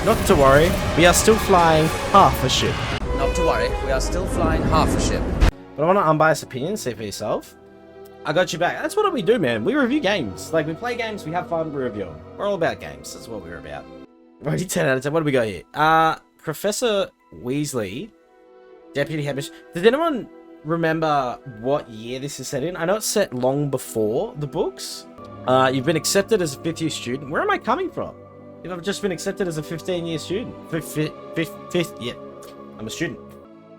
Not to worry, we are still flying half a ship. Not to worry, we are still flying half a ship. But I want an unbiased opinion, see for yourself. I got you back. That's what we do, man. We review games. Like, we play games, we have fun, we review them. We're all about games. That's what we're about. Already 10 out of 10. What do we got here? Professor Weasley, Deputy Headmistress. Does anyone remember what year this is set in? I know it's set long before the books. You've been accepted as a 5th year student. Where am I coming from? If I've just been accepted as a 15-year student. Fifth, yeah. I'm a student.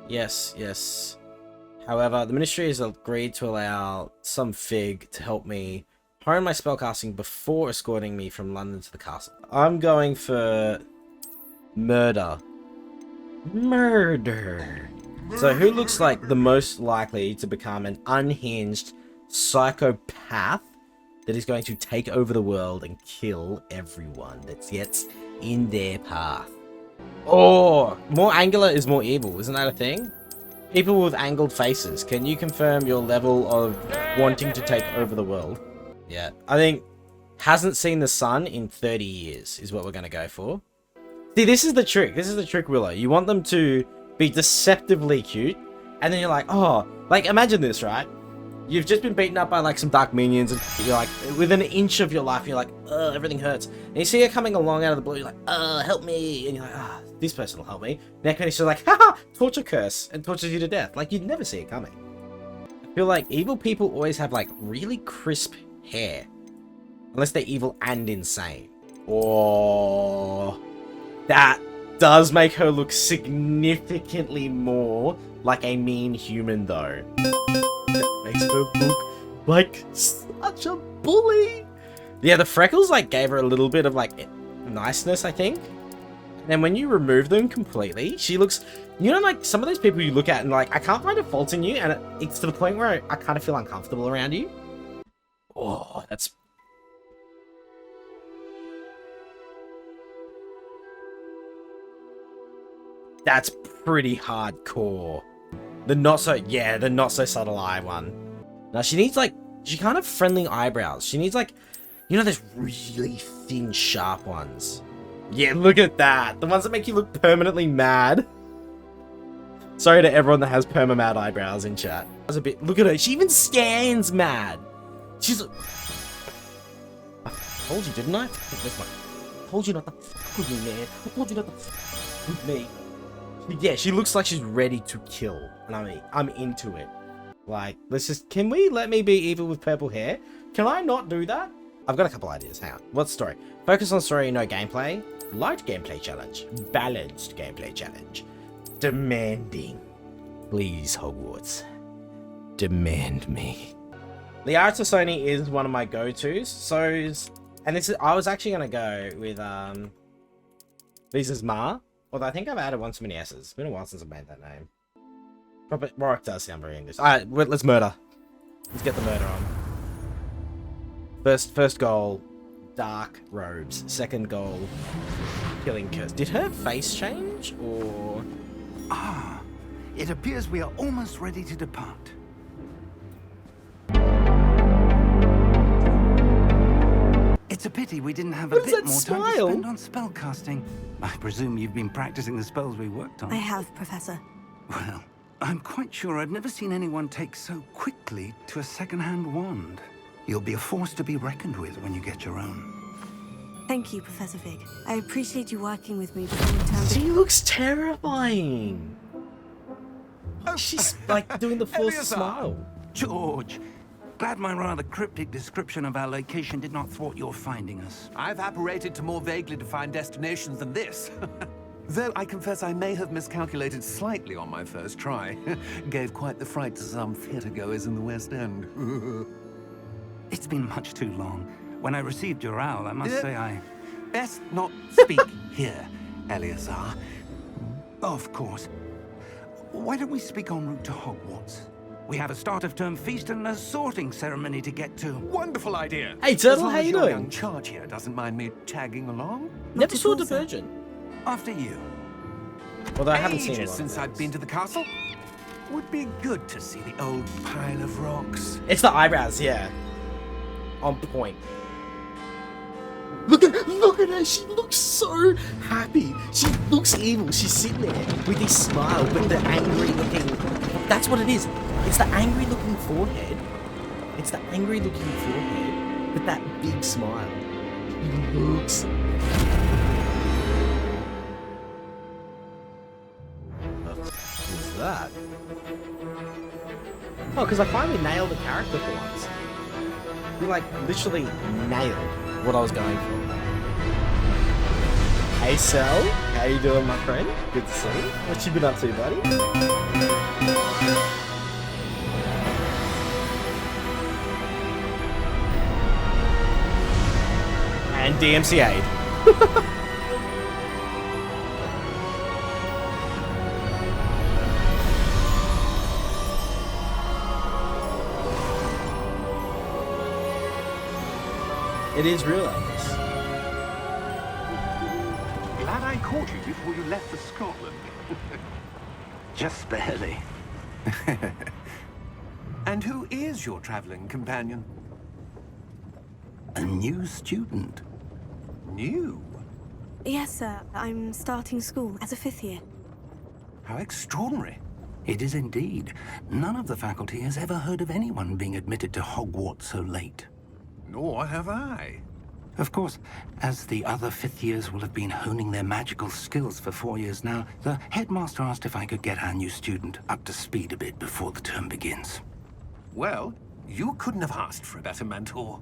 Yes. However, the Ministry has agreed to allow some fig to help me hone my spellcasting before escorting me from London to the castle. I'm going for murder. Murder. So who looks like the most likely to become an unhinged psychopath that is going to take over the world and kill everyone that gets in their path? Oh, more angular is more evil. Isn't that a thing? People with angled faces. Can you confirm your level of wanting to take over the world? Yeah, I think hasn't seen the sun in 30 years is what we're going to go for. See, this is the trick. This is the trick, Willow. You want them to be deceptively cute, and then you're like, oh, like, imagine this, right? You've just been beaten up by, like, some dark minions, and you're like, within an inch of your life, you're like, everything hurts. And you see her coming along out of the blue, you're like, help me. And you're like, this person will help me. Next minute, she's like, haha, torture curse, and tortures you to death. Like, you'd never see it coming. I feel like evil people always have, like, really crisp hair. Unless they're evil and insane. Or that does make her look significantly more like a mean human, though. That makes her look like such a bully. Yeah, the freckles, like, gave her a little bit of, like, niceness, I think. And then when you remove them completely, she looks... You know, like, some of those people you look at and, like, I can't find a fault in you, and it's to the point where I kind of feel uncomfortable around you. Oh, that's... That's pretty hardcore. The not so subtle eye one. Now she needs, like, she can't have friendly eyebrows. She needs, like, you know, those really thin, sharp ones. Yeah, look at that. The ones that make you look permanently mad. Sorry to everyone that has perma-mad eyebrows in chat. That was a bit, look at her. She even stands mad. She's like, I told you, didn't I? I told you not to f with me, man. I told you not to f with me. Yeah, she looks like she's ready to kill, and I'm into it. Like, can we let me be evil with purple hair? Can I not do that? I've got a couple ideas, hang on. What's the story? Focus on story, no gameplay. Light gameplay challenge. Balanced gameplay challenge. Demanding. Please, Hogwarts. Demand me. Liara Tassoni is one of my go-tos, and this is, I was actually gonna go with, this is Ma. Although I think I've added one too many S's. It's been a while since I've made that name. But Warwick does sound very English. Alright, let's murder. Let's get the murder on. First goal, dark robes. Second goal, killing curse. Did her face change, or...? Ah, it appears we are almost ready to depart. It's a pity we didn't have a bit more time to spend on spellcasting. I presume you've been practicing the spells we worked on. I have, Professor. Well, I'm quite sure I've never seen anyone take so quickly to a second-hand wand. You'll be a force to be reckoned with when you get your own. Thank you, Professor Fig. I appreciate you working with me before we turn. She looks terrifying. She's like doing the forced smile. George, glad my rather cryptic description of our location did not thwart your finding us. I've apparated to more vaguely defined destinations than this. Though I confess I may have miscalculated slightly on my first try. Gave quite the fright to some theatre-goers in the West End. It's been much too long. When I received your owl, I must say I... Best not speak here, Eleazar. Of course. Why don't we speak en route to Hogwarts? We have a start-of-term feast and a sorting ceremony to get to. Wonderful idea. Hey, Turtle, how you your doing? Young charge here doesn't mind me tagging along. Never saw Divergent. After you. Although I haven't seen it since I've been to the castle. Would be good to see the old pile of rocks. It's the eyebrows, yeah. On point. Look at her. She looks so happy. She looks evil. She's sitting there with this smile, but the angry looking. That's what it is. It's the angry looking forehead. It's the angry looking forehead with that big smile. She looks. What's that? Oh, because I finally nailed the character for once. You like literally nailed what I was going for. Hey Sel, how you doing, my friend? Good to see you. What you been up to, buddy? And DMCA'd. It is real, Elvis. Glad I caught you before you left for Scotland. Just barely. And who is your traveling companion? A new student. New? Yes, sir. I'm starting school as a 5th year. How extraordinary. It is indeed. None of the faculty has ever heard of anyone being admitted to Hogwarts so late. Nor have I. Of course, as the other 5th years will have been honing their magical skills for 4 years now, the headmaster asked if I could get our new student up to speed a bit before the term begins. Well, you couldn't have asked for a better mentor.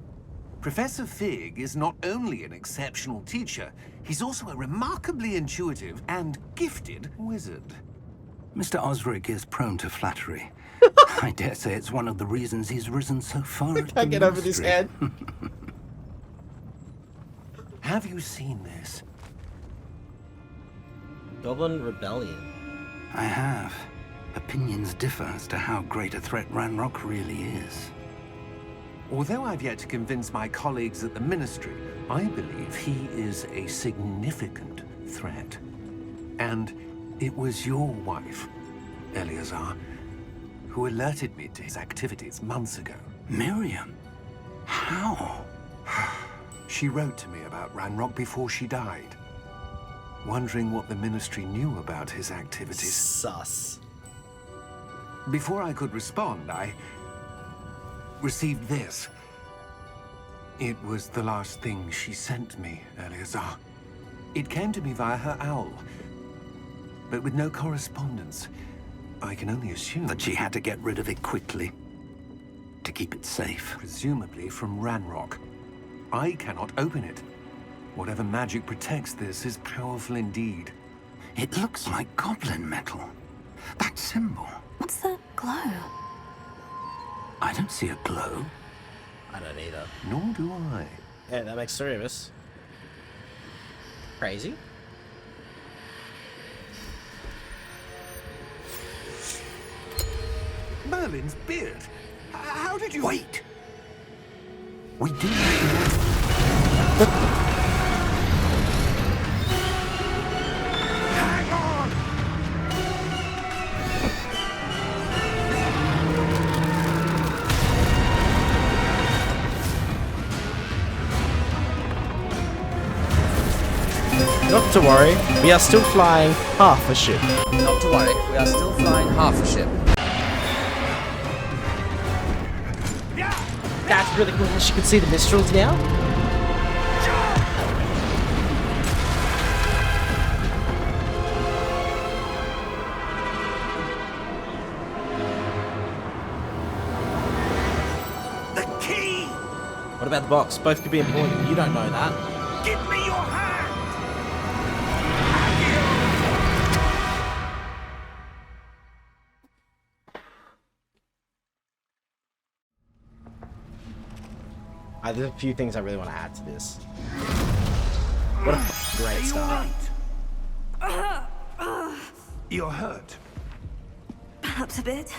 Professor Fig is not only an exceptional teacher, he's also a remarkably intuitive and gifted wizard. Mr. Osric is prone to flattery. I dare say it's one of the reasons he's risen so far. I can't get over this head. Have you seen this? Goblin Rebellion. I have. Opinions differ as to how great a threat Ranrock really is. Although I've yet to convince my colleagues at the Ministry, I believe he is a significant threat. And it was your wife, Eleazar, who alerted me to his activities months ago. Miriam? How? She wrote to me about Ranrock before she died, wondering what the Ministry knew about his activities. Sus. Before I could respond, I received this. It was the last thing she sent me, Eleazar. It came to me via her owl, but with no correspondence. I can only assume That she had to get rid of it quickly to keep it safe. presumably from Ranrock. I cannot open it. Whatever magic protects this is powerful indeed. It looks like goblin metal. That symbol. What's that glow? I don't see a glow. I don't either. Nor do I. Yeah, that makes 3 of us. Crazy. Merlin's beard. How did you... Wait! We do. Hang on! Not to worry, we are still flying half a ship. Not to worry, we are still flying half a ship. That's really cool. She can see the minstrels now. The key! What about the box? Both could be important. You don't know that. Give me your hand! There's a few things I really want to add to this. What a great start. You're hurt. Perhaps a bit.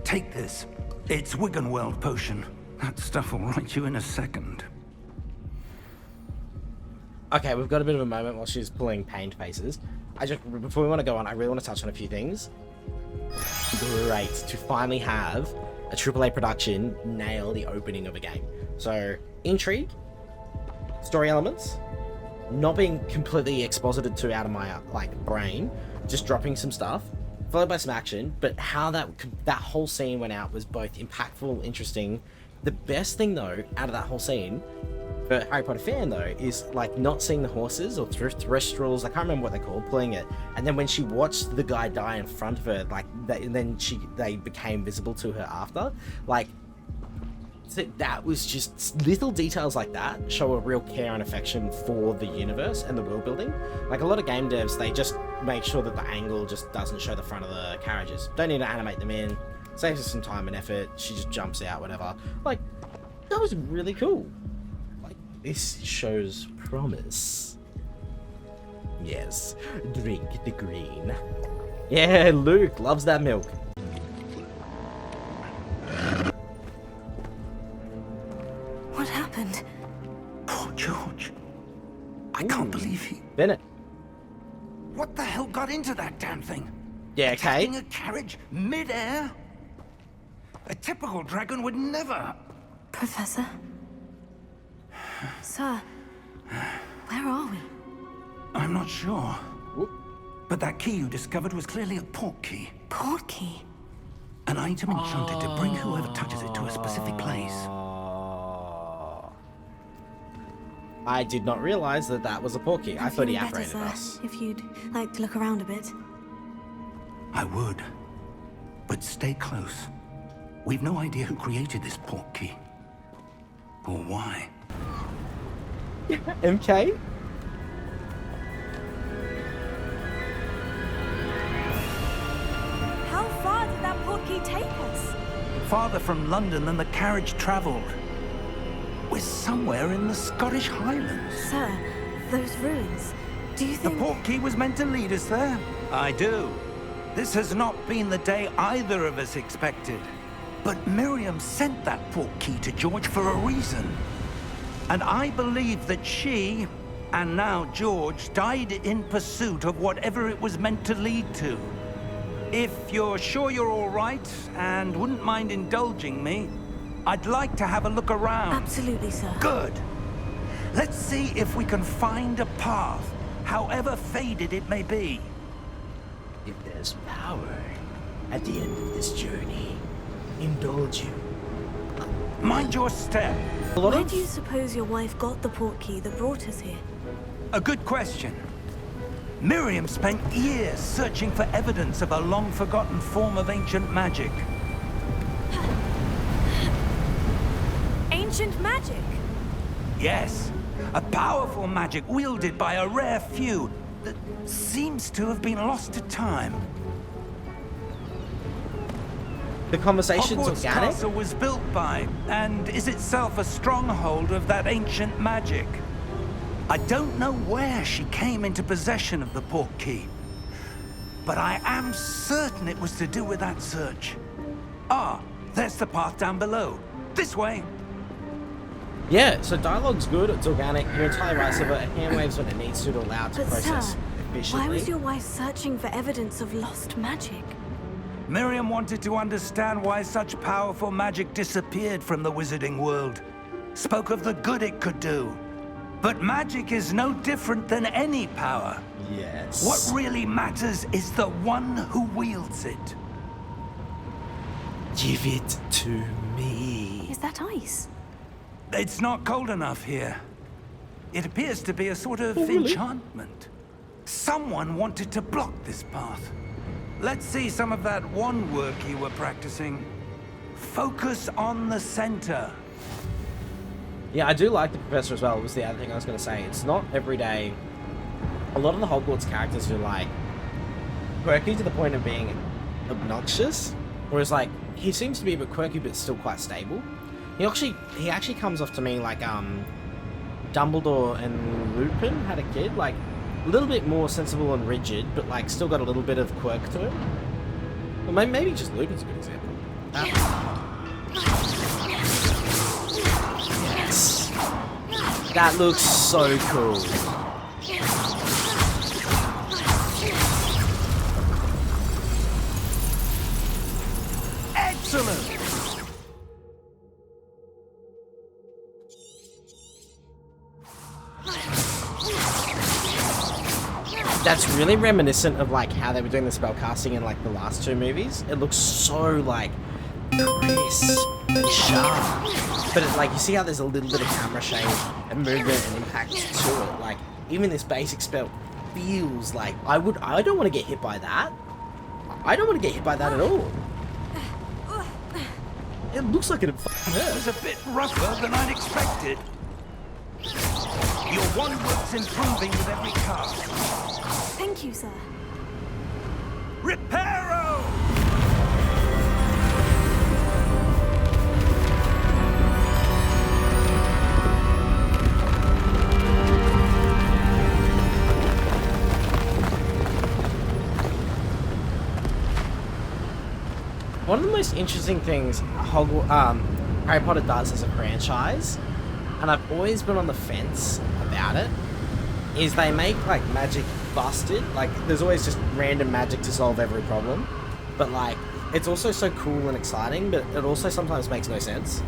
Take this. It's Wiggenweld potion. That stuff will right you in a second. Okay, we've got a bit of a moment while she's pulling pained faces. Before we want to go on, I really want to touch on a few things. Great to finally have a AAA production nail the opening of a game. So, Intrigue, story elements, not being completely exposited to out of my like brain, just dropping some stuff, followed by some action. But how that whole scene went out was both impactful, interesting. The best thing though out of that whole scene for a Harry Potter fan though is like not seeing the horses or terrestrials, I can't remember what they're called, pulling it, and then when she watched the guy die in front of her, like they became visible to her after, like that was just little details like that show a real care and affection for the universe and the world building. Like a lot of game devs, they just make sure that the angle just doesn't show the front of the carriages, don't need to animate them in, saves us some time and effort, she just jumps out, whatever. Like that was really cool. This shows promise. Yes, drink the green. Yeah, Luke loves that milk. What happened? Poor George. I can't believe he... Bennett. What the hell got into that damn thing? Yeah, okay. Attacking a carriage mid-air? A typical dragon would never... Professor? Sir, where are we? I'm not sure. But that key you discovered was clearly a port key. Port key? An item enchanted to bring whoever touches it to a specific place. I did not realize that that was a port key. I thought he Feeling better, apparated sir, us. if you'd like to look around a bit. I would. But stay close. We've no idea who created this port key. Or why. MK? How far did that port key take us? Farther from London than the carriage traveled. We're somewhere in the Scottish Highlands. Sir, those ruins, do you The think... port key was meant to lead us there? I do. This has not been the day either of us expected. But Miriam sent that port key to George for a reason. And I believe that she, and now George, died in pursuit of whatever it was meant to lead to. If you're sure you're all right, and wouldn't mind indulging me, I'd like to have a look around. Absolutely, sir. Good. Let's see if we can find a path, however faded it may be. If there's power at the end of this journey, indulge you. Mind your step. Where do you suppose your wife got the port key that brought us here? A good question. Miriam spent years searching for evidence of a long-forgotten form of ancient magic. Ancient magic? Yes, a powerful magic wielded by a rare few that seems to have been lost to time. The conversation's Hogwarts organic? Castle was built by, and is itself a stronghold of that ancient magic. I don't know where she came into possession of the port key, but I am certain it was to do with that search. Ah, there's the path down below. This way. Yeah, so dialogue's good, it's organic, you're entirely right, so it hand waves when it needs to allow it to But process sir, efficiently. why was your wife searching for evidence of lost magic? Miriam wanted to understand why such powerful magic disappeared from the wizarding world. Spoke of the good it could do. But magic is no different than any power. Yes. What really matters is the one who wields it. Give it to me. Is that ice? It's not cold enough here. It appears to be a sort of really? enchantment. Someone wanted to block this path. Let's see some of that wand work you were practicing. Focus on the center. Yeah, I do like the professor as well, was the other thing I was going to say. It's not every day. A lot of the Hogwarts characters are like quirky to the point of being obnoxious. Whereas like, he seems to be a bit quirky but still quite stable. He actually comes off to me like Dumbledore and Lupin had a kid, like a little bit more sensible and rigid, but like still got a little bit of quirk to him. Well, maybe just Lupin's a good example. Yes. That looks so cool. Excellent! That's really reminiscent of like how they were doing the spell casting in like the last two movies. It looks so like crisp and sharp, but it, like you see how there's a little bit of camera shake and movement and impact to it. Like even this basic spell feels like I don't want to get hit by that. I don't want to get hit by that at all. It looks like it fucking It hurts. was a bit rougher than I'd expected. Your one-work's improving with every cast. Thank you, sir. Reparo! One of the most interesting things Harry Potter does as a franchise, and I've always been on the fence about it, is they make like magic busted. Like there's always just random magic to solve every problem, but like it's also so cool and exciting, but it also sometimes makes no sense.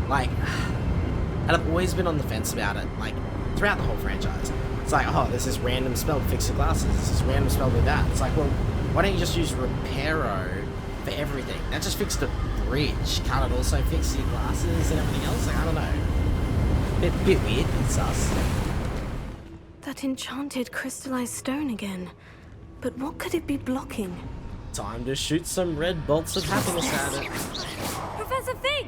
Like, and I've always been on the fence about it, like throughout the whole franchise. It's like, oh, there's this random spell to fix your glasses, there's this random spell to do that. It's like, well, why don't you just use Reparo for everything? That just fixed the bridge. Can't it also fix your glasses and everything else? Like, I don't know. Bit weird and sus. That enchanted crystallized stone again. But what could it be blocking? Time to shoot some red bolts of happiness at it. Professor Fig!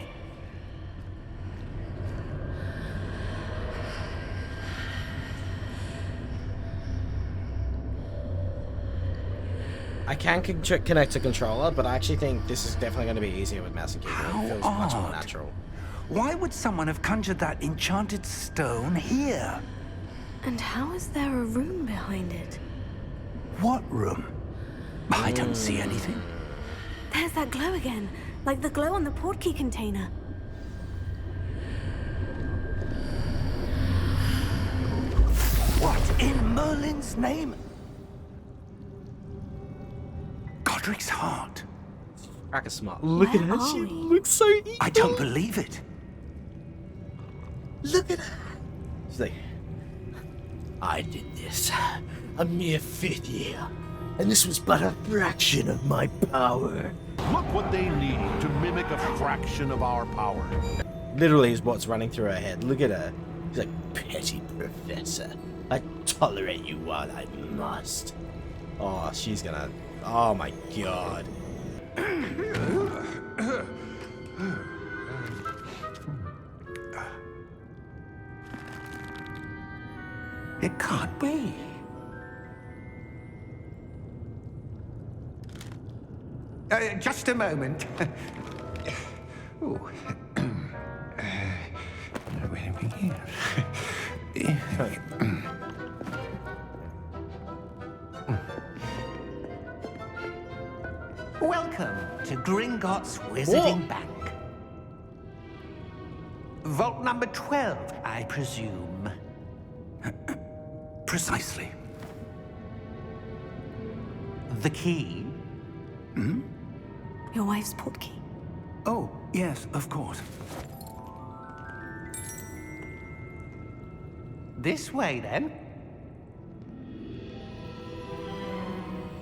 I can connect to controller, but I actually think this is definitely going to be easier with mouse and keyboard. It feels much more natural. Why would someone have conjured that enchanted stone here? And how is there a room behind it? What room? I don't see anything. There's that glow again, like the glow on the portkey container. What in Merlin's name? Godric's heart. Crack a smart. Look at Where her. are She we? looks so evil. I don't believe it. Look at her. She's like, I did this a mere 5th year, and this was but a fraction of my power. Look what they need to mimic a fraction of our power. Literally is what's running through her head. Look at her. She's like, petty professor. I tolerate you while I must. Oh, she's gonna... Oh my god. It can't be. Just a moment. Ooh. Where do we begin? Welcome to Gringotts Wizarding Bank. Vault number 12, I presume. Precisely. The key? Your wife's portkey. Oh, yes, of course. This way, then.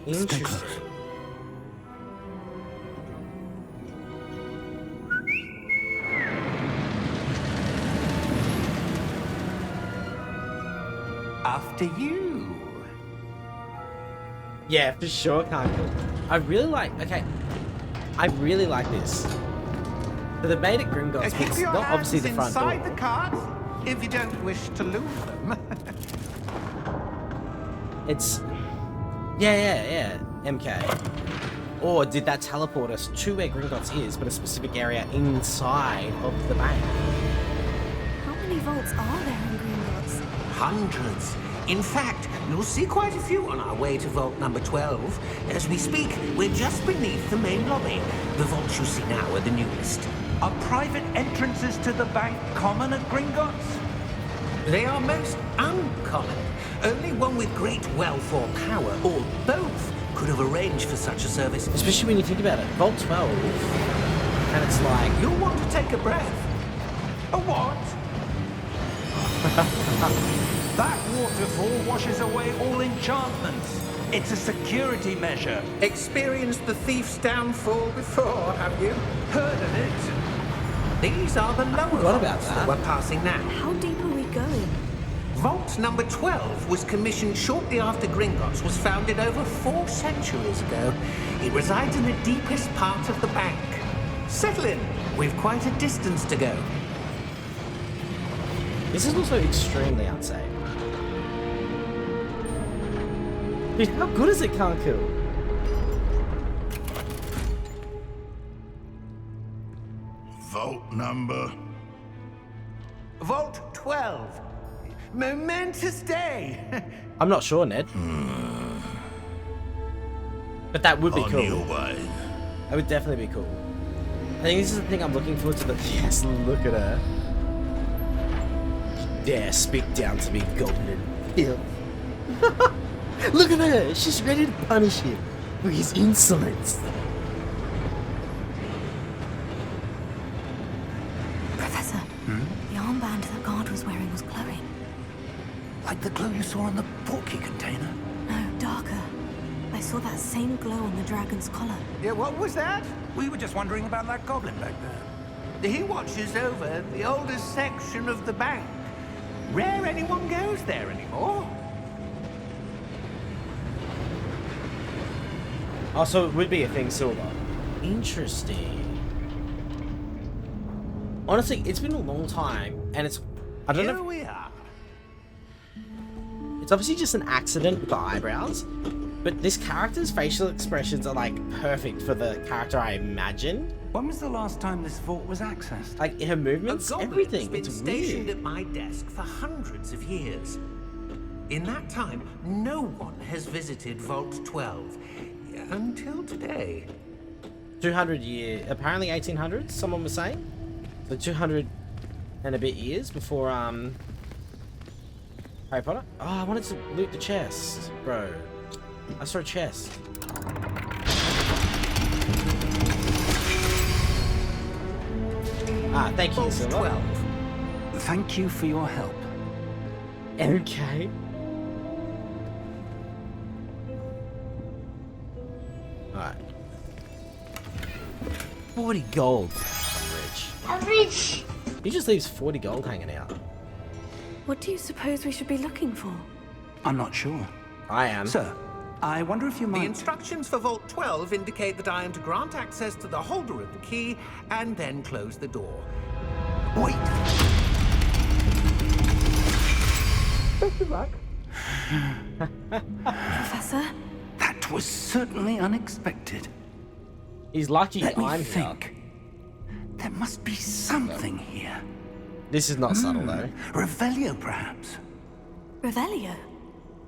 Stay Interesting. close. After you. Yeah, for sure, can't. I really like... Okay. I really like this. But they've made it Gringotts, but it's not obviously the front door. the cards, if you don't wish to lose them. It's... Yeah. MK. Or did that teleport us to where Gringotts is, but a specific area inside of the bank? How many vaults are there in Gringotts? Hundreds. In fact, you'll see quite a few on our way to vault number 12. As we speak, we're just beneath the main lobby. The vaults you see now are the newest. Are private entrances to the bank common at Gringotts? They are most uncommon. Only one with great wealth or power, or both, could have arranged for such a service. Especially when you think about it. Vault 12. And it's like... You'll want to take a breath. A what? That waterfall washes away all enchantments. It's a security measure. Experienced the thief's downfall before, have you? Heard of it? These are the lower What about vaults that? we're passing now. How deep are we going? Vault number 12 was commissioned shortly after Gringotts was founded over 4 centuries ago. It resides in the deepest part of the bank. Settle in. We've quite a distance to go. This is also extremely unsafe. Dude, how good is it, Can't Kill? Vault number. Vault 12. Momentous day. I'm not sure, Ned. But that would be On cool. your way. That would definitely be cool. I think this is the thing I'm looking forward to. Yes, look at her. Dare speak down to me, Goblin. Yeah. Look at her. She's ready to punish him for his insolence. Professor, the armband that guard was wearing was glowing. Like the glow you saw on the portkey container. No, darker. I saw that same glow on the dragon's collar. Yeah, what was that? We were just wondering about that goblin back there. He watches over the oldest section of the bank. Rare anyone goes there anymore. Oh, so it would be a thing silver. Interesting. Honestly, it's been a long time, and it's... I don't Here know... we are. It's obviously just an accident with the eyebrows, but this character's facial expressions are, like, perfect for the character I imagine. When was the last time this vault was accessed? Like, her A movements, goblin's everything. been It's stationed weird. at my desk for hundreds of years. In that time, no one has visited Vault 12 until today. 200 years, apparently 1800s, someone was saying. So 200 and a bit years before, Harry Potter? Oh, I wanted to loot the chest, bro. I saw a chest. Ah, thank you, Vault Silver. 12. Thank you for your help. Okay. Alright. 40 gold. I'm rich. He just leaves 40 gold hanging out. What do you suppose we should be looking for? I'm not sure. I am. Sir, I wonder if you The might... instructions for Vault 12 indicate that I am to grant access to the holder of the key and then close the door. Wait! Professor? That was certainly unexpected. He's lucky Let me I'm here. think. There must be something here. This is not subtle though. Revelio, perhaps? Revelio?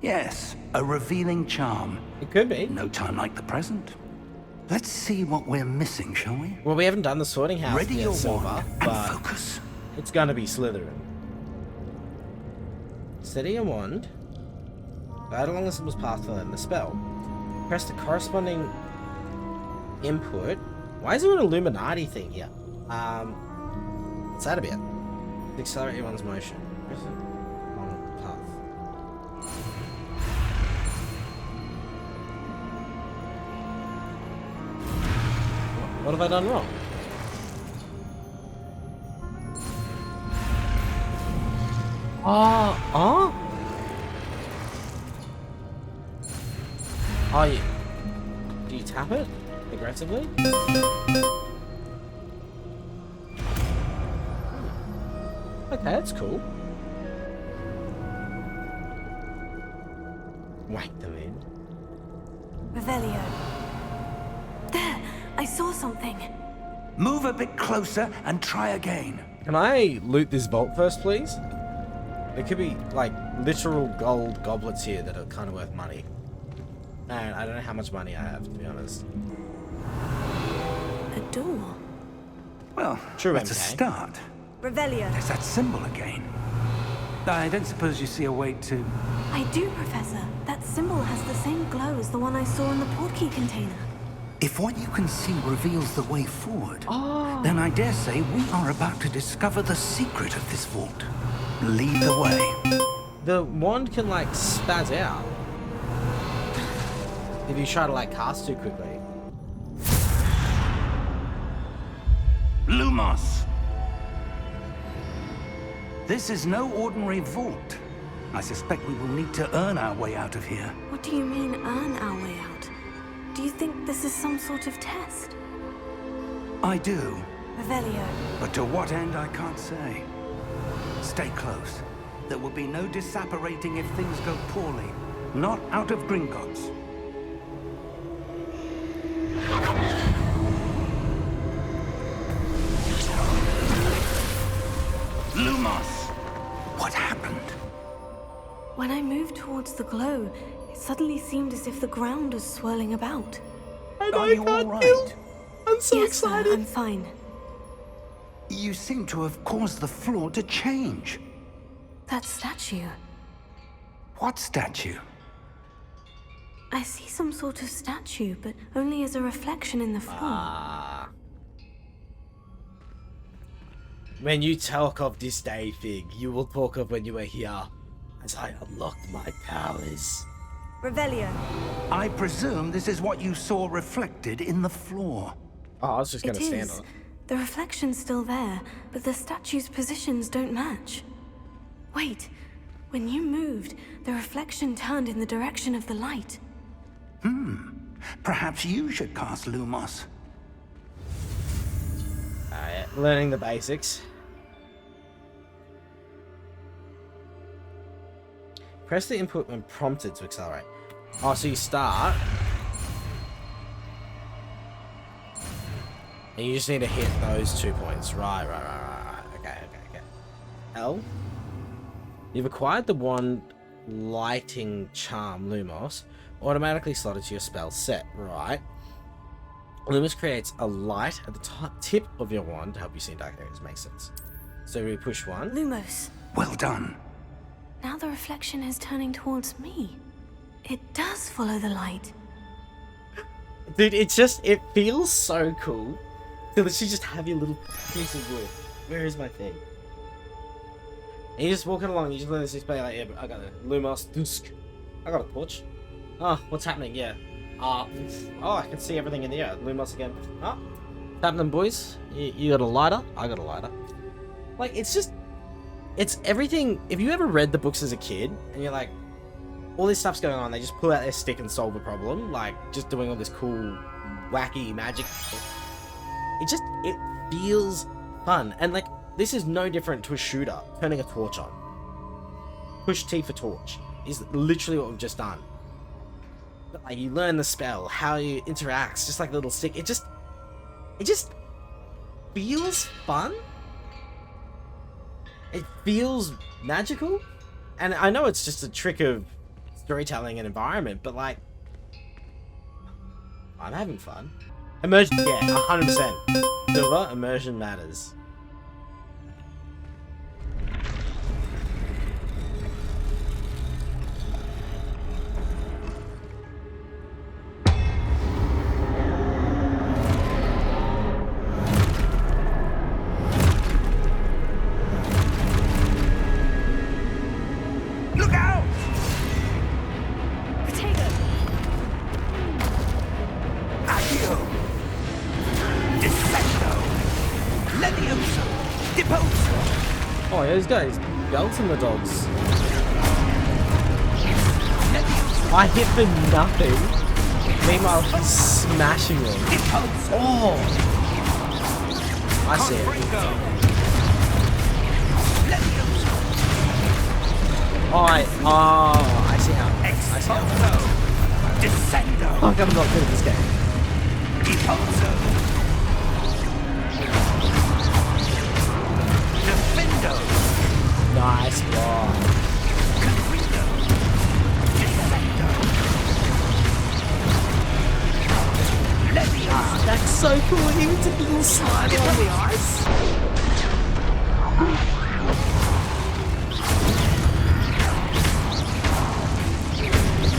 Yes, a revealing charm. It could be. No time like the present. Let's see what we're missing, shall we? Well, we haven't done the sorting house Ready yet, your Silver, wand and but focus. it's gonna be Slytherin. Steady your wand. Guide along the symbol's path to learn the spell. Press the corresponding input. Why is there an Illuminati thing here? What's that about? To accelerate one's motion. Press it on the path. What have I done wrong? Oh, yeah. Do you tap it aggressively? Okay, that's cool. Whack them in. Revelio. There! I saw something. Move a bit closer and try again. Can I loot this vault first, please? There could be, like, literal gold goblets here that are kind of worth money. And I don't know how much money I have, to be honest. A door. Well, True, that's a MK. start. Revelio. There's that symbol again. I don't suppose you see a way to... I do, Professor. That symbol has the same glow as the one I saw in the portkey container. If what you can see reveals the way forward, then I dare say we are about to discover the secret of this vault. Lead the way. The wand can like spaz out if you try to like cast too quickly. Lumos! This is no ordinary vault. I suspect we will need to earn our way out of here. What do you mean, earn our way out? Do you think this is some sort of test? I do, Revelio. but to what end I can't say. Stay close. There will be no disapparating if things go poorly. Not out of Gringotts. Lumos! What happened? When I moved towards the glow, it suddenly seemed as if the ground was swirling about. Are you all right? I'm so Yes, sir, excited. I'm fine. You seem to have caused the floor to change. That statue. What statue? I see some sort of statue, but only as a reflection in the floor. When you talk of this day, Fig, you will talk of when you were here, as I unlocked my powers. Revelio. I presume this is what you saw reflected in the floor. Oh, I was just gonna It stand is. on it. The reflection's still there, but the statue's positions don't match. Wait. When you moved, the reflection turned in the direction of the light. Perhaps you should cast Lumos. Alright, learning the basics. Press the input when prompted to accelerate. Oh, so you start. And you just need to hit those 2 points. Right. Okay. L. You've acquired the wand lighting charm Lumos. Automatically slotted to your spell set. Right. Lumos creates a light at the tip of your wand to help you see in dark areas. Makes sense. So we push one. Lumos. Well done. Now the reflection is turning towards me. It does follow the light. Dude, it feels so cool to literally just have your little piece of wood. Where is my thing? And you're just walking along, you just let this display like, yeah, but I got a Lumos Dusk. I got a torch. Oh, what's happening? Yeah. Oh, I can see everything in the air. Lumos again. Oh, what's happening, boys? You got a lighter? I got a lighter. Like, it's everything. If you ever read the books as a kid, and you're like, all this stuff's going on, they just pull out their stick and solve a problem, like, just doing all this cool, wacky magic. It feels fun. And, like, this is no different to a shooter turning a torch on. Push T for torch is literally what we've just done. But, like, you learn the spell, how you interacts, just like a little stick. It just feels fun. It feels magical. And I know it's just a trick of storytelling and environment, but, like, I'm having fun. Immersion, yeah, 100%. Silver, immersion matters. Look out! Potato! Accio! Defendo! Levioso! Deposo! Oh, yeah, he's got his belts and the dogs. I hit for nothing. Meanwhile, he's smashing them. Deposo! Oh! I see it. Levioso! I see how. I see how. Exposo! Descendo! Fuck, I'm not good at this game. Deposo! Defendo! Nice block. Confringo! Descendo! Levioso! That's so cool. Even to little slide on the ice.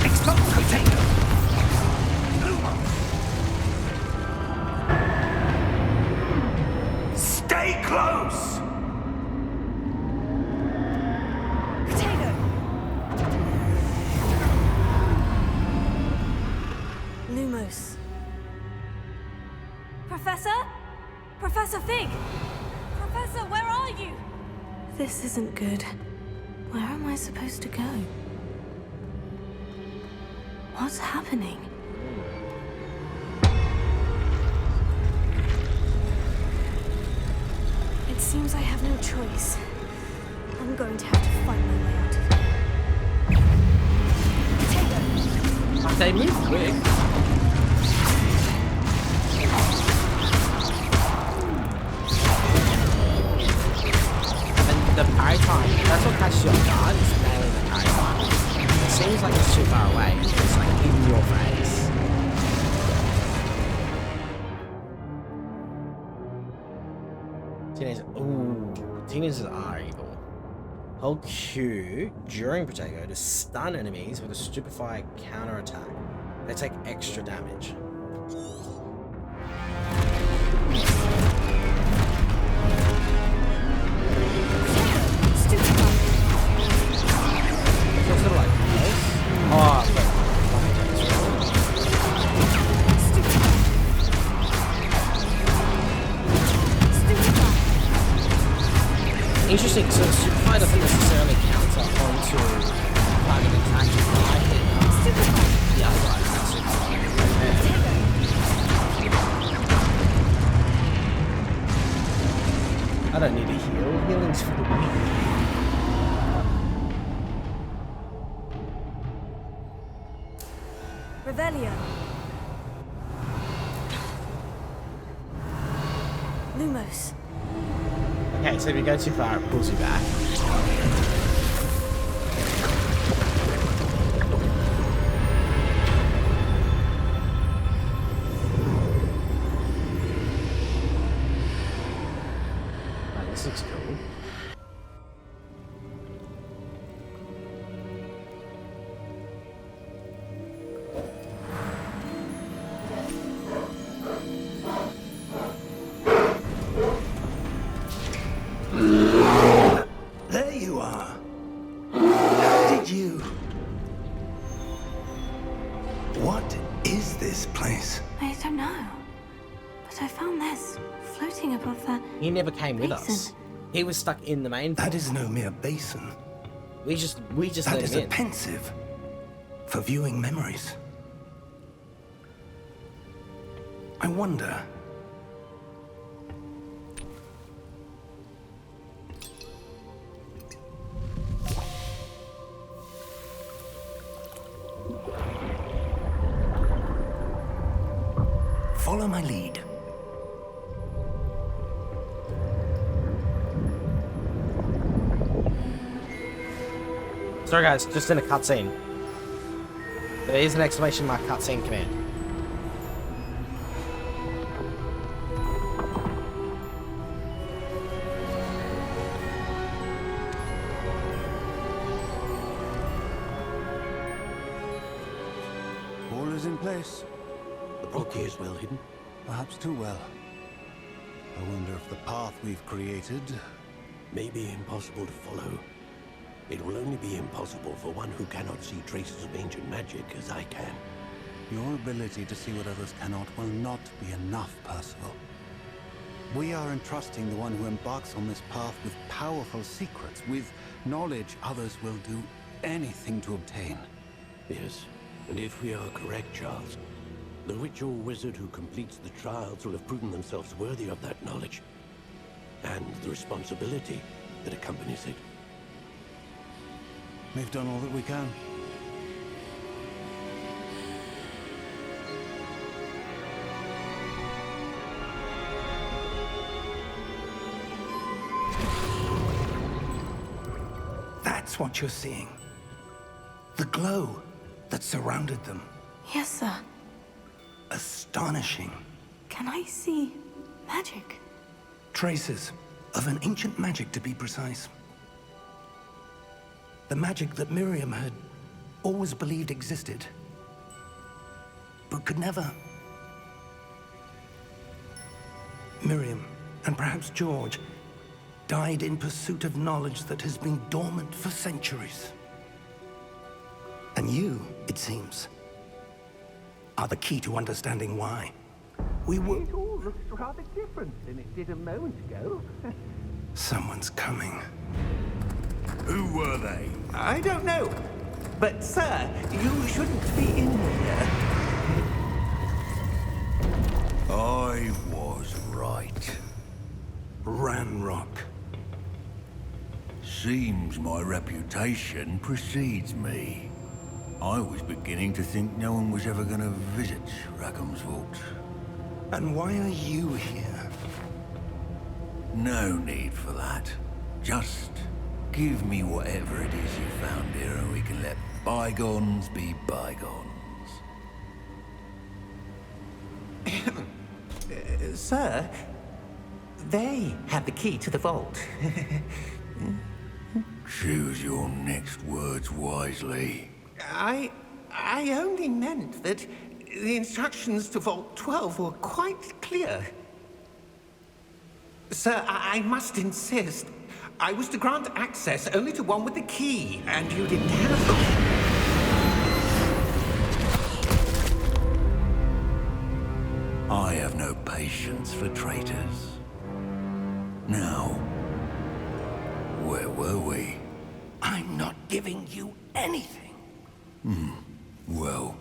Expose potato! Lumos! Stay close! Professor Fig! Professor, where are you? This isn't good. Where am I supposed to go? What's happening? It seems I have no choice. I'm going to have to find my way out of here. They move quick. And the parry time, that's what catches you off guard, is mainly the parry time. It seems like it's too far away. It's like in your face. Teenagers are evil. Hold Q during Protego to stun enemies with a stupefy counterattack. They take extra damage. So it's sort of like this. Oh, interesting, so Stupefy doesn't necessarily counter onto target attacks if I hit the other guy. I don't need a heal. Healing's for the weak. Revelio. Lumos. Okay, so if you go too far, it pulls you back. Right, this looks cool. There you are. How did you... What is this place? I don't know. But I found this floating above that. He never came with us. basin. He was stuck in the main That port. is no mere basin. We just That let is him a in. pensive for viewing memories. I wonder... Follow my lead. Sorry guys, just in a cutscene. There is an exclamation mark cutscene command. All is in place. The portkey is well hidden. Perhaps too well. I wonder if the path we've created... May be impossible to follow. It will only be impossible for one who cannot see traces of ancient magic as I can. Your ability to see what others cannot will not be enough, Percival. We are entrusting the one who embarks on this path with powerful secrets, with knowledge others will do anything to obtain. Yes, and if we are correct, Charles, the ritual wizard who completes the trials will have proven themselves worthy of that knowledge. And the responsibility that accompanies it. We've done all that we can. That's what you're seeing. The glow that surrounded them. Yes, sir. Astonishing. Can I see magic? Traces of an ancient magic, to be precise. The magic that Miriam had always believed existed, but could never. Miriam, and perhaps George, died in pursuit of knowledge that has been dormant for centuries. And you, it seems, are the key to understanding why. We were... hall looks rather different than it did a moment ago. Someone's coming. Who were they? I don't know. But, sir, you shouldn't be in here. I was right. Ranrock. Seems my reputation precedes me. I was beginning to think no one was ever going to visit Rackham's vault. And why are you here? No need for that. Just give me whatever it is you found here and we can let bygones be bygones. Sir, they had the key to the vault. Choose your next words wisely. I only meant that the instructions to Vault 12 were quite clear. Sir, I must insist. I was to grant access only to one with the key, and you didn't have it. I have no patience for traitors. Now, where were we? I'm not giving you anything. Well,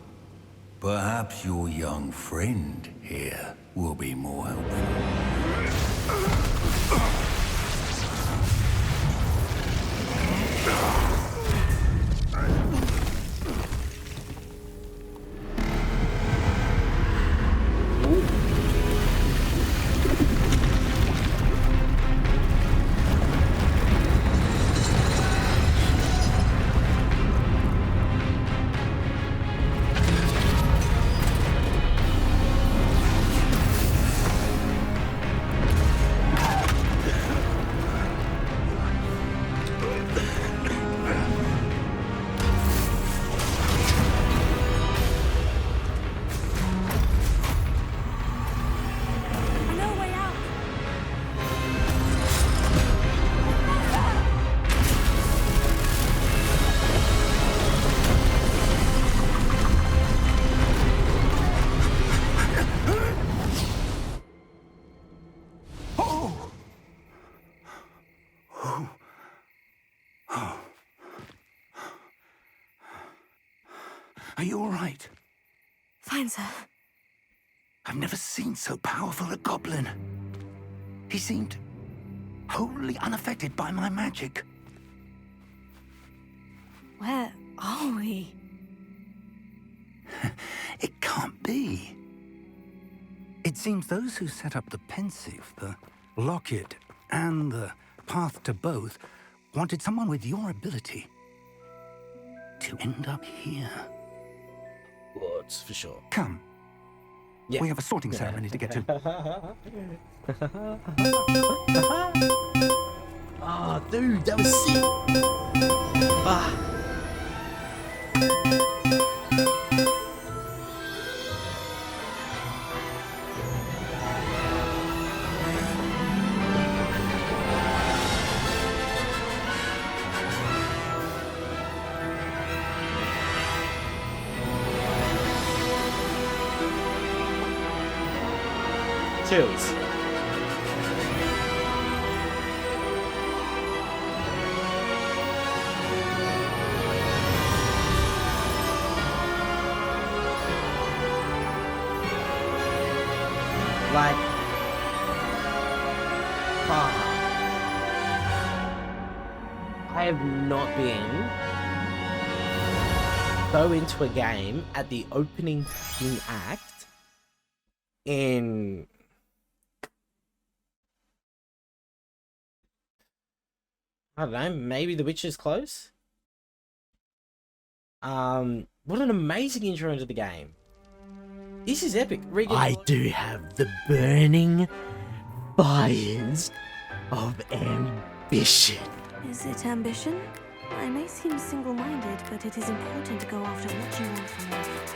perhaps your young friend here will be more helpful. Are you all right? Fine, sir. I've never seen so powerful a goblin. He seemed wholly unaffected by my magic. Where are we? It can't be. It seems those who set up the pensive, the locket, and the path to both wanted someone with your ability to end up here. Lords, for sure. Come. Yeah. We have a sorting ceremony to get to. Oh, dude, that was sick. Ah. Chills. Like, I have not been so into a game at the opening fucking act in I don't know, maybe The Witcher's close? What an amazing intro into the game. This is epic. I do have the burning fires of ambition. Is it ambition? I may seem single-minded, but it is important to go after what you want from life.